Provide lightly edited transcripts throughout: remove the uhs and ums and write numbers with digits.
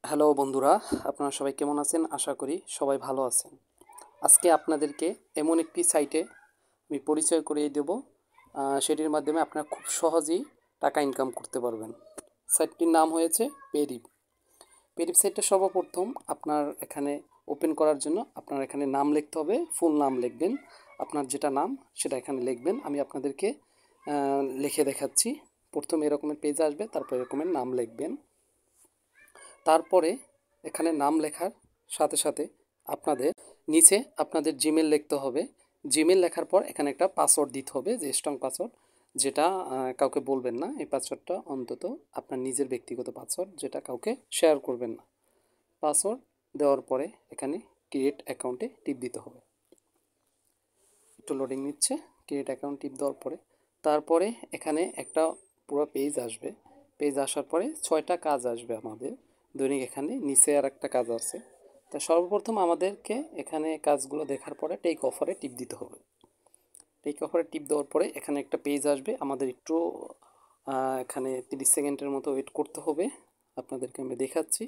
Hello বন্ধুরা, আপনারা সবাই কেমন আছেন? আশা করি সবাই ভালো আছেন। আজকে আপনাদেরকে এমন একটি সাইটে আমি পরিচয় করিয়ে দেব, সেটির মাধ্যমে আপনারা খুব সহজেই টাকা ইনকাম করতে পারবেন। সাইটটির নাম হয়েছে পেরিপ। পেরিপ সাইটটা সর্বপ্রথম আপনার এখানে ওপেন করার জন্য আপনার এখানে নাম লিখতে হবে, ফুল নাম লিখবেন। আপনার যেটা নাম সেটা এখানে লিখবেন। আমি আপনাদেরকে লিখে দেখাচ্ছি। প্রথম এরকমের পেজ আসবে, তারপর এরকমের নাম লিখবেন। তারপরে এখানে নাম লেখার সাথে সাথে আপনাদের নিচে আপনাদের জিমেল লিখতে হবে। জিমেল লেখার পর এখানে একটা পাসওয়ার্ড দিতে হবে, যে স্ট্রং পাসওয়ার্ড, যেটা কাউকে বলবেন না। এই পাসওয়ার্ডটা অন্তত আপনার নিজের ব্যক্তিগত পাসওয়ার্ড, যেটা কাউকে শেয়ার করবেন না। পাসওয়ার্ড দেওয়ার পরে এখানে ক্রিয়েট অ্যাকাউন্টে টিপ দিতে হবে। একটু লোডিং নিচ্ছে। ক্রিয়েট অ্যাকাউন্ট টিপ দেওয়ার পরে তারপরে এখানে একটা পুরো পেজ আসবে। পেজ আসার পরে 6টা কাজ আসবে আমাদের দৈনিক। এখানে নিচে আর একটা কাজ আছে। তা সর্বপ্রথম আমাদেরকে এখানে কাজগুলো দেখার পরে টেক অফারে টিপ দিতে হবে। টেক অফারে টিপ দেওয়ার পরে এখানে একটা পেজ আসবে। আমাদের একটু এখানে 30 সেকেন্ডের মতো ওয়েট করতে হবে। আপনাদেরকে আমি দেখাচ্ছি।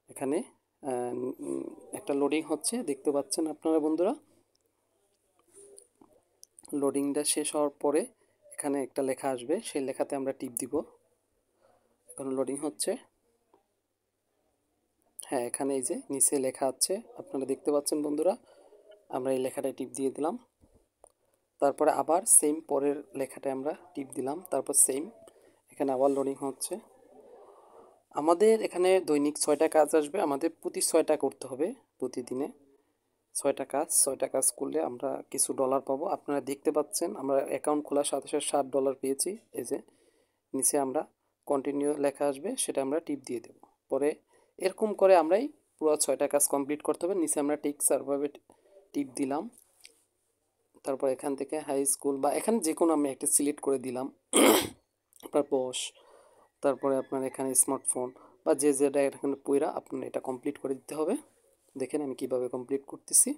এখানে একটা লোডিং হচ্ছে, দেখতে পাচ্ছেন আপনারা বন্ধুরা। লোডিংটা শেষ হওয়ার পরে এখানে একটা লেখা আসবে, সেই লেখাতে আমরা টিপ দিব। এখন লোডিং হচ্ছে। হ্যাঁ, এখানে এই যে নিচে লেখা আছে, আপনারা দেখতে পাচ্ছেন বন্ধুরা। আমরা এই লেখাটায় টিপ দিয়ে দিলাম। তারপরে আবার সেম পরের লেখাটায় আমরা টিপ দিলাম। তারপর সেম, এখানে আবার লোডিং হচ্ছে। আমাদের এখানে দৈনিক 6টা কাজ আসবে। আমাদের প্রতি 6টা করতে হবে, প্রতিদিনে 6টা কাজ করলে আমরা কিছু ডলার পাবো। আপনারা দেখতে পাচ্ছেন আমরা অ্যাকাউন্ট খোলার সাথে সাথে $60 পেয়েছি। এই যে নিচে আমরা কন্টিনিউ লেখা আসবে, সেটা আমরা টিপ দিয়ে দেব। পরে এরকম করে আমরাই পুরো 6টা কাজ কমপ্লিট করতে হবে। নিচে আমরা টিক সার্ভাইভে টিপ দিলাম। তারপর এখান থেকে হাই স্কুল বা এখানে যে কোনো আমি একটা সিলেক্ট করে দিলাম। আপনার বস, তারপরে আপনার এখানে স্মার্টফোন বা যে যেটা এখানে পুরা আপনার এটা কমপ্লিট করে দিতে হবে। দেখেন আমি কিভাবে কমপ্লিট করতেছি।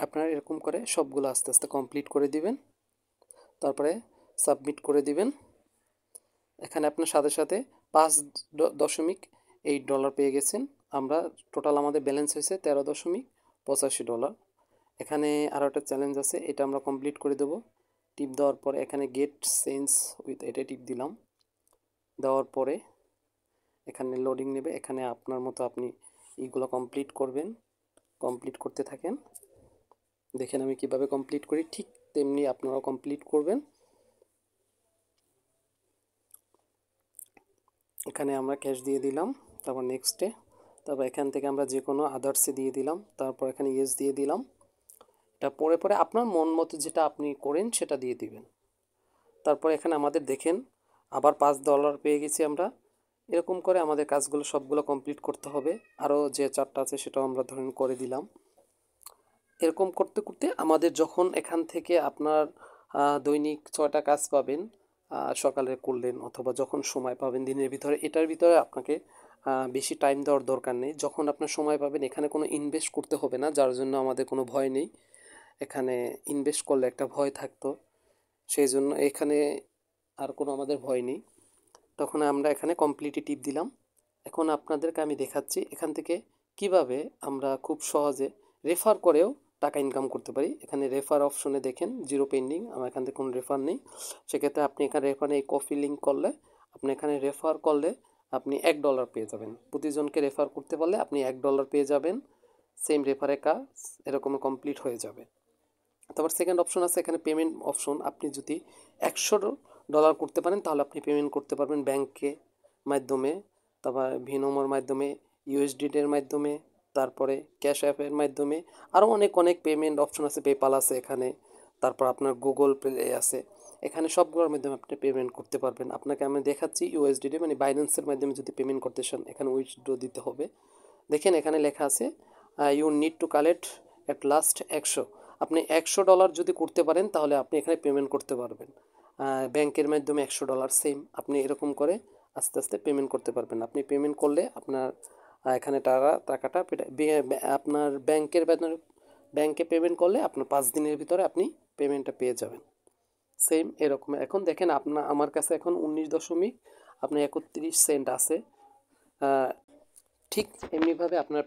আপনারা এরকম করে সবগুলো আস্তে আস্তে কমপ্লিট করে দিবেন। তারপরে সাবমিট করে দিবেন। এখানে আপনার সাথে সাথে 5.8 ডলার পেয়ে গেছেন। আমরা টোটাল আমাদের ব্যালেন্স হয়েছে $13.85। এখানে আরও একটা চ্যালেঞ্জ আছে, এটা আমরা কমপ্লিট করে দেব। টিপ দেওয়ার পরে এখানে গেট চেঞ্জ উইথ এটা টিপ দিলাম। দেওয়ার পরে এখানে লোডিং নেবে। এখানে আপনার মতো আপনি এইগুলো কমপ্লিট করবেন, কমপ্লিট করতে থাকেন। দেখেন আমি কিভাবে কমপ্লিট করি, ঠিক তেমনি আপনারাও কমপ্লিট করবেন। এখানে আমরা ক্যাশ দিয়ে দিলাম, তারপর নেক্সটে, তারপর এখান থেকে আমরা যে কোনো আদার্সে দিয়ে দিলাম, তারপর এখানে ইয়েস দিয়ে দিলাম। এটা পরে পরে আপনার মন মতো যেটা আপনি করেন সেটা দিয়ে দিবেন। তারপর এখানে আমাদের দেখেন আবার $5 পেয়ে গেছি আমরা। এরকম করে আমাদের কাজগুলো সবগুলো কমপ্লিট করতে হবে। আরও যে 4টা আছে সেটাও আমরা ধরেন করে দিলাম। এরকম করতে করতে আমাদের যখন এখান থেকে আপনার দৈনিক 6টা কাজ পাবেন, সকালে করলেন অথবা যখন সময় পাবেন দিনের ভিতরে, এটার ভিতরে আপনাকে বেশি টাইম দেওয়ার দরকার নেই। যখন আপনার সময় পাবেন এখানে কোনো ইনভেস্ট করতে হবে না, যার জন্য আমাদের কোনো ভয় নেই। এখানে ইনভেস্ট করলে একটা ভয় থাকতো, সেই জন্য এখানে আর কোনো আমাদের ভয় নেই। তখন আমরা এখানে কমপ্লিটে টিপ দিলাম। এখন আপনাদেরকে আমি দেখাচ্ছি এখান থেকে কিভাবে আমরা খুব সহজে রেফার করেও টাকা ইনকাম করতে পারি। এখানে রেফার অপশনে দেখেন জিরো পেন্ডিং, আমার এখান থেকে কোনো রেফার নেই। সেক্ষেত্রে আপনি এখানে রেফার এই কপি লিঙ্ক করলে আপনি এখানে রেফার করলে আপনি $1 পেয়ে যাবেন। প্রতিজনকে রেফার করতে পারলে আপনি $1 পেয়ে যাবেন। সেম রেফারে কাজ এরকম কমপ্লিট হয়ে যাবে। তারপর সেকেন্ড অপশন আছে এখানে পেমেন্ট অপশন। আপনি যদি $100 করতে পারেন তাহলে আপনি পেমেন্ট করতে পারবেন ব্যাংকে মাধ্যমে, তারপর ভিনোমোর মাধ্যমে, ইউএসডিটির মাধ্যমে, তারপরে ক্যাশ অ্যাপের মাধ্যমে। আরও অনেক অনেক পেমেন্ট অপশন আছে, পেপাল আছে এখানে, তারপর আপনার গুগল পে আছে। এখানে সবগুলোর মাধ্যমে আপনি পেমেন্ট করতে পারবেন। আপনাকে আমি দেখাচ্ছি ইউএসডিটি মানে বাইন্যান্সের মাধ্যমে যদি পেমেন্ট করতে চান এখানে উইথড্র দিতে হবে। দেখেন এখানে লেখা আছে you need to collect at least 100। আপনি $100 যদি করতে পারেন তাহলে আপনি এখানে পেমেন্ট করতে পারবেন। ব্যাংকের মাধ্যমে $100 সেম আপনি এরকম করে আস্তে আস্তে পেমেন্ট করতে পারবেন। আপনি পেমেন্ট করলে আপনার এখানে টাকাটা আপনার ব্যাংকের ব্যাংকে পেমেন্ট করলে আপনার 5 দিনের ভিতরে আপনি পেমেন্টটা পেয়ে যাবেন। সেম এরকম এখন দেখেন আমার কাছে এখন 19.31 সেন্ট আছে। ঠিক এমনিভাবে আপনার